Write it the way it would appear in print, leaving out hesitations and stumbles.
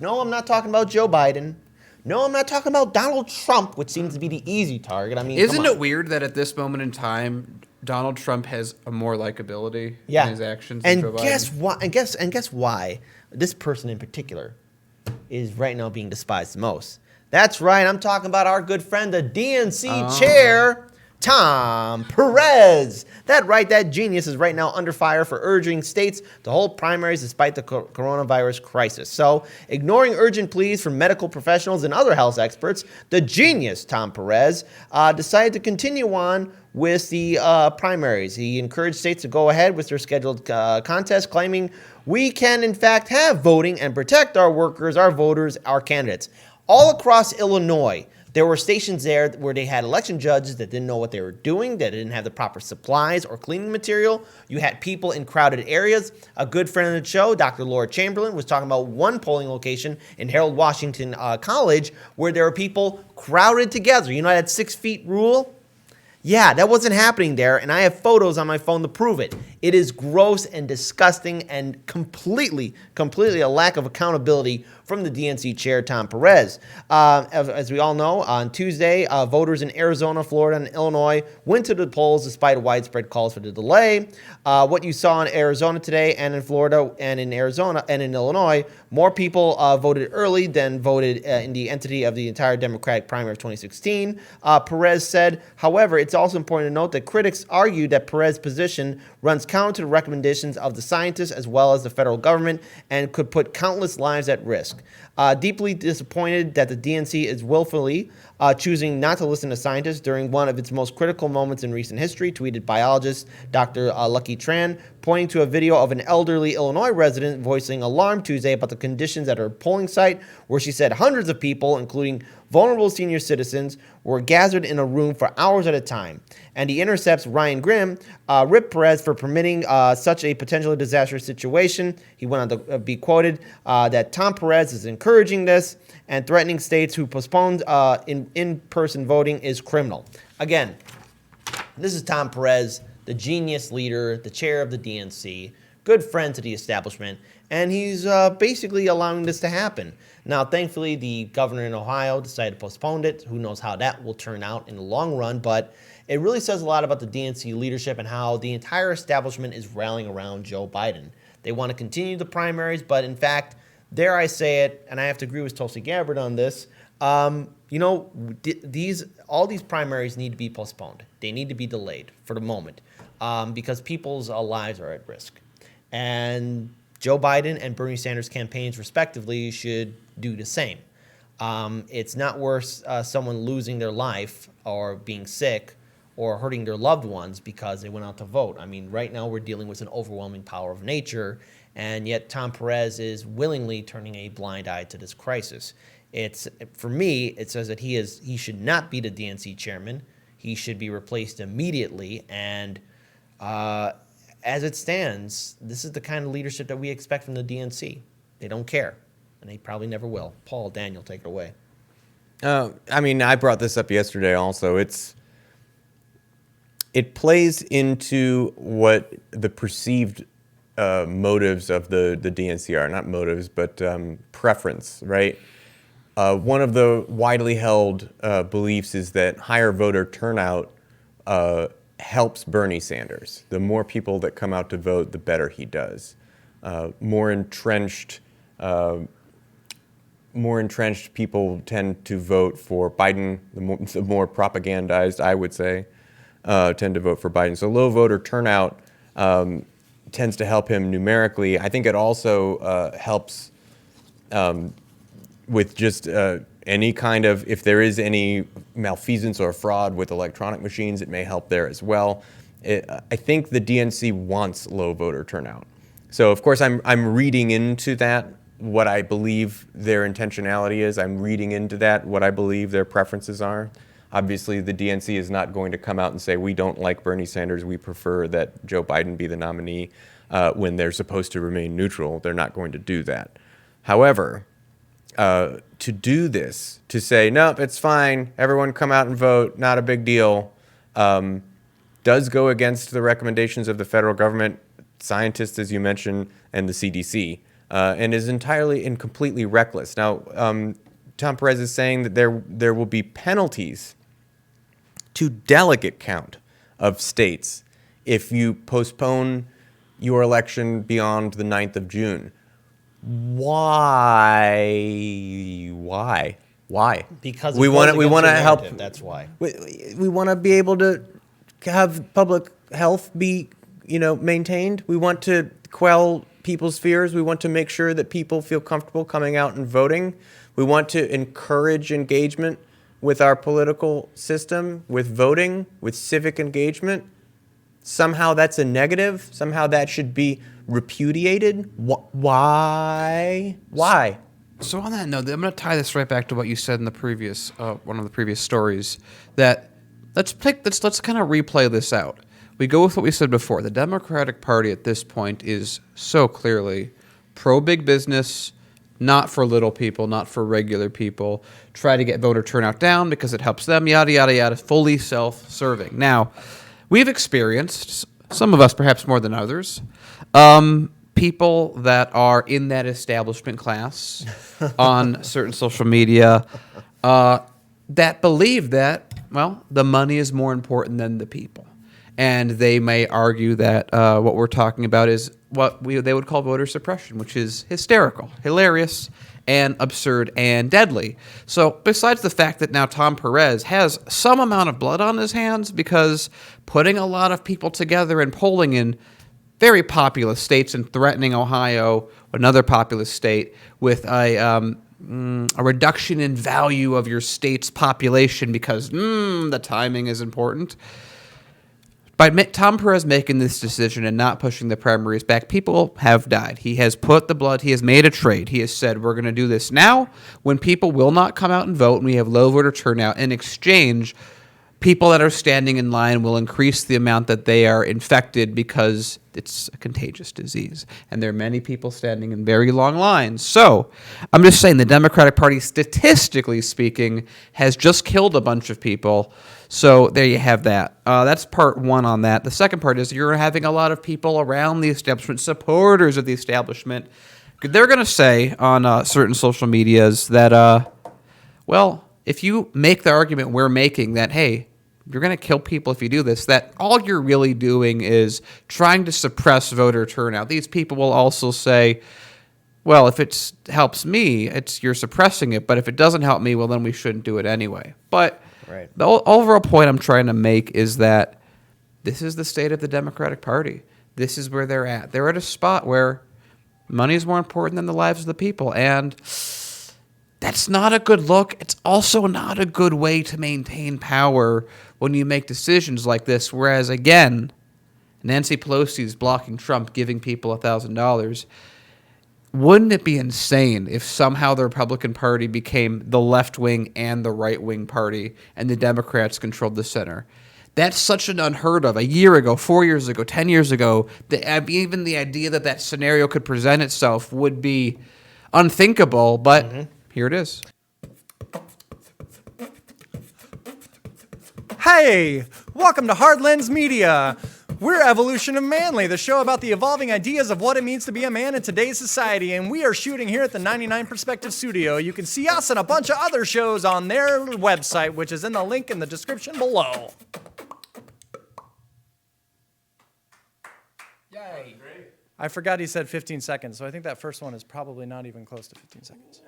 No, I'm not talking about Joe Biden. No, I'm not talking about Donald Trump, which seems to be the easy target. I mean, Isn't it weird that at this moment in time, Donald Trump has a more likability in his actions than Joe And Biden? guess what? And guess why this person in particular is right now being despised the most. That's right. I'm talking about our good friend, the DNC chair, Tom Perez. That right, that genius is right now under fire for urging states to hold primaries despite the coronavirus crisis. So, ignoring urgent pleas from medical professionals and other health experts, the genius Tom Perez decided to continue on with the primaries. He encouraged states to go ahead with their scheduled contests, claiming we can, in fact, have voting and protect our workers, our voters, our candidates. All across Illinois, there were stations there where they had election judges that didn't know what they were doing, that didn't have the proper supplies or cleaning material. You had people in crowded areas. A good friend of the show, Dr. Laura Chamberlain, was talking about one polling location in Harold Washington College where there were people crowded together. You know that 6 feet rule? Yeah, that wasn't happening there, and I have photos on my phone to prove it. It is gross and disgusting and completely a lack of accountability from the DNC chair, Tom Perez. As we all know, on Tuesday, voters in Arizona, Florida, and Illinois went to the polls despite widespread calls for the delay. What you saw in Arizona today and in Florida and in Arizona and in Illinois, more people voted early than voted in the entity of the entire Democratic primary of 2016. Perez said, however, it's also important to note that critics argue that Perez's position runs counter to the recommendations of the scientists as well as the federal government and could put countless lives at risk. Deeply disappointed that the DNC is willfully choosing not to listen to scientists during one of its most critical moments in recent history, tweeted biologist Dr. Lucky Tran, pointing to a video of an elderly Illinois resident voicing alarm Tuesday about the conditions at her polling site, where she said hundreds of people, including vulnerable senior citizens, were gathered in a room for hours at a time. And he intercepts Ryan Grimm, ripped Perez for permitting such a potentially disastrous situation. He went on to be quoted that Tom Perez is encouraging this and threatening states who postponed in-person voting is criminal. Again, this is Tom Perez, the genius leader, the chair of the DNC, good friend to the establishment, and he's basically allowing this to happen. Now, thankfully, the governor in Ohio decided to postpone it. Who knows how that will turn out in the long run, but it really says a lot about the DNC leadership and how the entire establishment is rallying around Joe Biden. They want to continue the primaries, but in fact, dare I say it, and I have to agree with Tulsi Gabbard on this, all these primaries need to be postponed. They need to be delayed for the moment because people's lives are at risk. And Joe Biden and Bernie Sanders campaigns, respectively, should do the same. It's not worth someone losing their life or being sick or hurting their loved ones because they went out to vote. I mean, right now we're dealing with an overwhelming power of nature, and yet Tom Perez is willingly turning a blind eye to this crisis. For me, it says that he should not be the DNC chairman. He should be replaced immediately, and as it stands, this is the kind of leadership that we expect from the DNC. They don't care, and they probably never will. Paul, Daniel, take it away. I brought this up yesterday also. It plays into what the perceived motives of the DNC are. Not motives, but preference, right? One of the widely held beliefs is that higher voter turnout helps Bernie Sanders. The more people that come out to vote, the better he does. More entrenched people tend to vote for Biden. The more propagandized, I would say, tend to vote for Biden. So low voter turnout tends to help him numerically. I think it also helps with just any kind of, if there is any malfeasance or fraud with electronic machines, it may help there as well. I think the DNC wants low voter turnout. So, of course, I'm reading into that what I believe their intentionality is. I'm reading into that what I believe their preferences are. Obviously, the DNC is not going to come out and say, we don't like Bernie Sanders, we prefer that Joe Biden be the nominee, when they're supposed to remain neutral. They're not going to do that. However, to do this, to say, nope, it's fine, everyone come out and vote, not a big deal, does go against the recommendations of the federal government, scientists, as you mentioned, and the CDC. and is entirely and completely reckless. Now, Tom Perez is saying that there will be penalties to delegate count of states if you postpone your election beyond the 9th of June. Why? Because we want to help. narrative, that's why. We want to be able to have public health be, maintained. We want to quell people's fears. We want to make sure that people feel comfortable coming out and voting. We want to encourage engagement with our political system, with voting, with civic engagement. Somehow that's a negative. Somehow that should be repudiated. Why? So on that note, I'm going to tie this right back to what you said in the previous one of the previous stories. That let's kind of replay this out. We go with what we said before. The Democratic Party at this point is so clearly pro-big business, not for little people, not for regular people. Try to get voter turnout down because it helps them, yada, yada, yada, fully self-serving. Now, we've experienced, some of us perhaps more than others, people that are in that establishment class on certain social media that believe that, well, the money is more important than the people. And they may argue that what we're talking about is what they would call voter suppression, which is hysterical, hilarious, and absurd and deadly. So besides the fact that now Tom Perez has some amount of blood on his hands because putting a lot of people together and polling in very populous states and threatening Ohio, another populous state, with a reduction in value of your state's population because the timing is important. By Tom Perez making this decision and not pushing the primaries back, people have died. He has put the blood, he has made a trade. He has said, we're going to do this now when people will not come out and vote and we have low voter turnout. In exchange, people that are standing in line will increase the amount that they are infected because it's a contagious disease. And there are many people standing in very long lines. So I'm just saying the Democratic Party, statistically speaking, has just killed a bunch of people. So there you have that. That's part one on that. The second part is you're having a lot of people around the establishment, supporters of the establishment. They're going to say on certain social medias that, well, if you make the argument we're making that, hey, you're going to kill people if you do this, that all you're really doing is trying to suppress voter turnout. These people will also say, well, if it helps me, you're suppressing it. But if it doesn't help me, well, then we shouldn't do it anyway. But right. The overall point I'm trying to make is that this is the state of the Democratic Party. This is where they're at. They're at a spot where money is more important than the lives of the people. And that's not a good look. It's also not a good way to maintain power when you make decisions like this. Whereas, again, Nancy Pelosi is blocking Trump, giving people $1,000. Wouldn't it be insane if somehow the Republican Party became the left-wing and the right-wing party and the Democrats controlled the center? That's such an unheard of. A year ago, 4 years ago, 10 years ago, even the idea that scenario could present itself would be unthinkable, but here it is. Hey, welcome to Hard Lens Media. We're Evolution of Manly, the show about the evolving ideas of what it means to be a man in today's society, and we are shooting here at the 99 Perspective Studio. You can see us and a bunch of other shows on their website, which is in the link in the description below. Yay. I forgot he said 15 seconds, so I think that first one is probably not even close to 15 seconds.